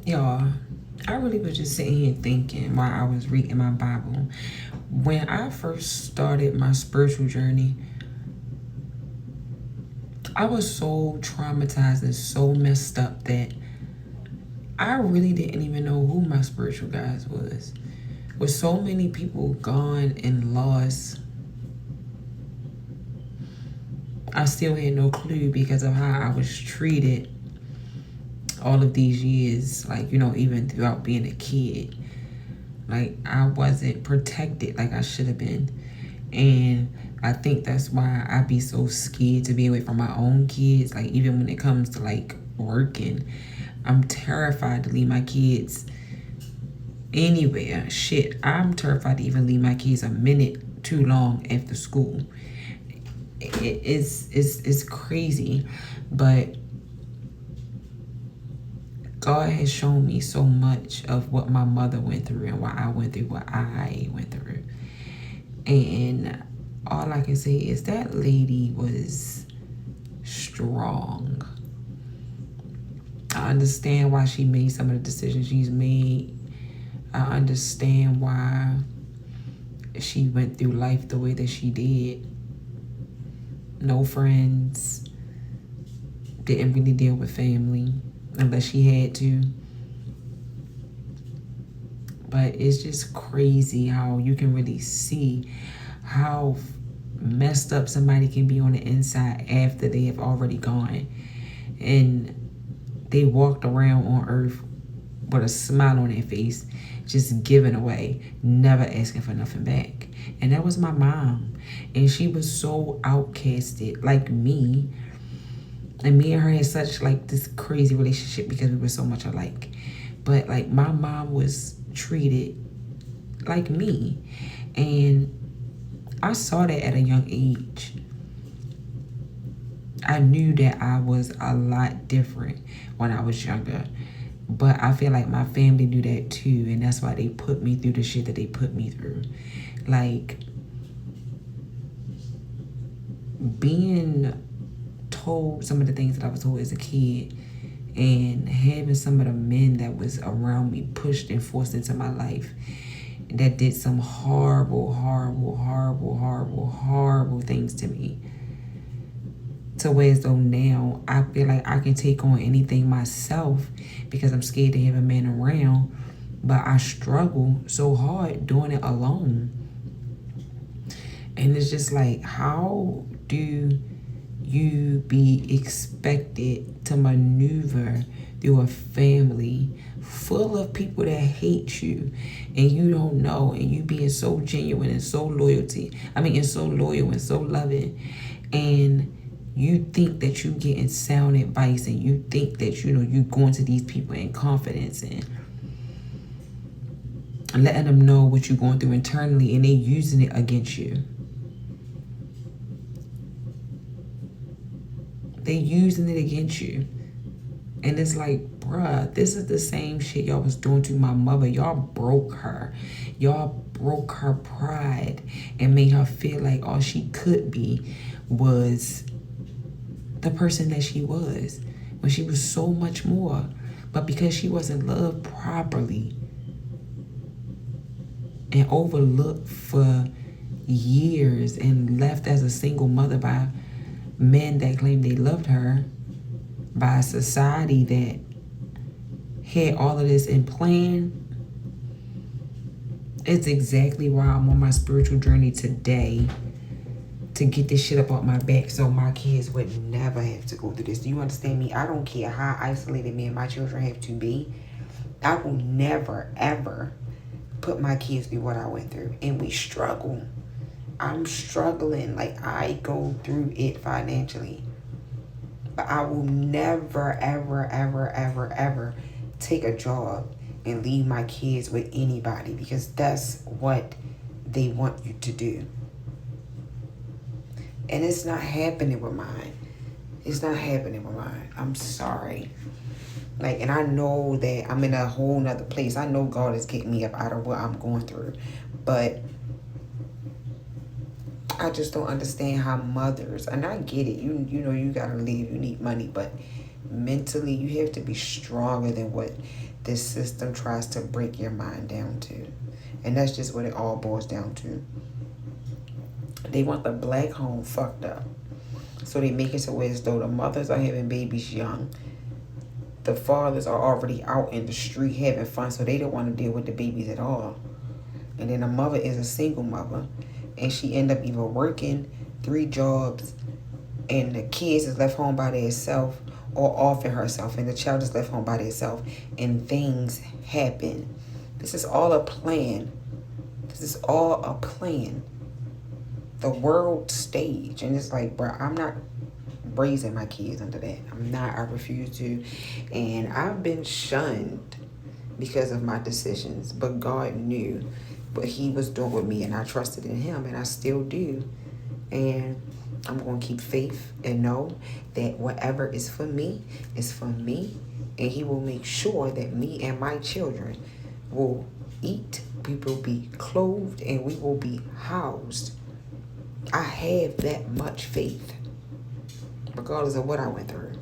Y'all, I really was just sitting here thinking while I was reading my Bible. When I first started my spiritual journey, I was so traumatized and so messed up that I really didn't even know who my spiritual guys was. With so many people gone and lost, I still had no clue because of how I was treated all of these years, like, even throughout being a kid. Like, I wasn't protected like I should have been. And I think that's why I be so scared to be away from my own kids. Like, even when it comes to like working, I'm terrified to leave my kids anywhere. Shit, I'm terrified to even leave my kids a minute too long after school. It's crazy, but God has shown me so much of what my mother went through and why I went through what I went through. And all I can say is that lady was strong. I understand why she made some of the decisions she's made. I understand why she went through life the way that she did. No friends, didn't really deal with family unless she had to. But it's just crazy how you can really see how messed up somebody can be on the inside after they have already gone. And they walked around on earth with a smile on their face, just giving away, never asking for nothing back. And that was my mom. And she was so outcasted, like me. And me and her had such like this crazy relationship because we were so much alike. But like my mom was treated like me. And I saw that at a young age. I knew that I was a lot different when I was younger. But I feel like my family knew that too. And that's why they put me through the shit that they put me through. Like, being told some of the things that I was told as a kid and having some of the men that was around me pushed and forced into my life that did some horrible, horrible, horrible, horrible, horrible things to me. To where as though now I feel like I can take on anything myself because I'm scared to have a man around, but I struggle so hard doing it alone. And it's just like, how do you be expected to maneuver through a family full of people that hate you and you don't know, and you being so genuine and so and so loyal and so loving, and you think that you getting sound advice, and you think that you going to these people in confidence and letting them know what you're going through internally, and they using it against you. They using it against you. And it's like, bruh, this is the same shit y'all was doing to my mother. Y'all broke her. Y'all broke her pride and made her feel like all she could be was the person that she was, when she was so much more. But because she wasn't loved properly and overlooked for years and left as a single mother by men that claimed they loved her, by a society that had all of this in plan, it's exactly why I'm on my spiritual journey today, to get this shit up off my back so my kids would never have to go through this. Do you understand me? I don't care how isolated me and my children have to be. I will never, ever put my kids through what I went through. And we struggle. I'm struggling. Like, I go through it financially. But I will never, ever, ever, ever, ever take a job and leave my kids with anybody, because that's what they want you to do. And it's not happening with mine. It's not happening with mine. I'm sorry. Like, and I know that I'm in a whole nother place. I know God is getting me up out of what I'm going through. But I just don't understand how mothers, and I get it, you know, you gotta leave, you need money, but mentally, you have to be stronger than what this system tries to break your mind down to. And that's just what it all boils down to. They want the black home fucked up. So they make it so as though the mothers are having babies young. The fathers are already out in the street having fun, so they don't want to deal with the babies at all. And then the mother is a single mother, and she end up either working 3 jobs, and the kids is left home by themselves, or off in herself, and the child is left home by themselves, and things happen. This is all a plan. This is all a plan. The world stage. And it's like, bro, I'm not raising my kids under that. I'm not. I refuse to. And I've been shunned because of my decisions. But God knew what he was doing with me, and I trusted in him, and I still do. And I'm going to keep faith and know that whatever is for me is for me. And he will make sure that me and my children will eat, we will be clothed, and we will be housed. I have that much faith, regardless of what I went through.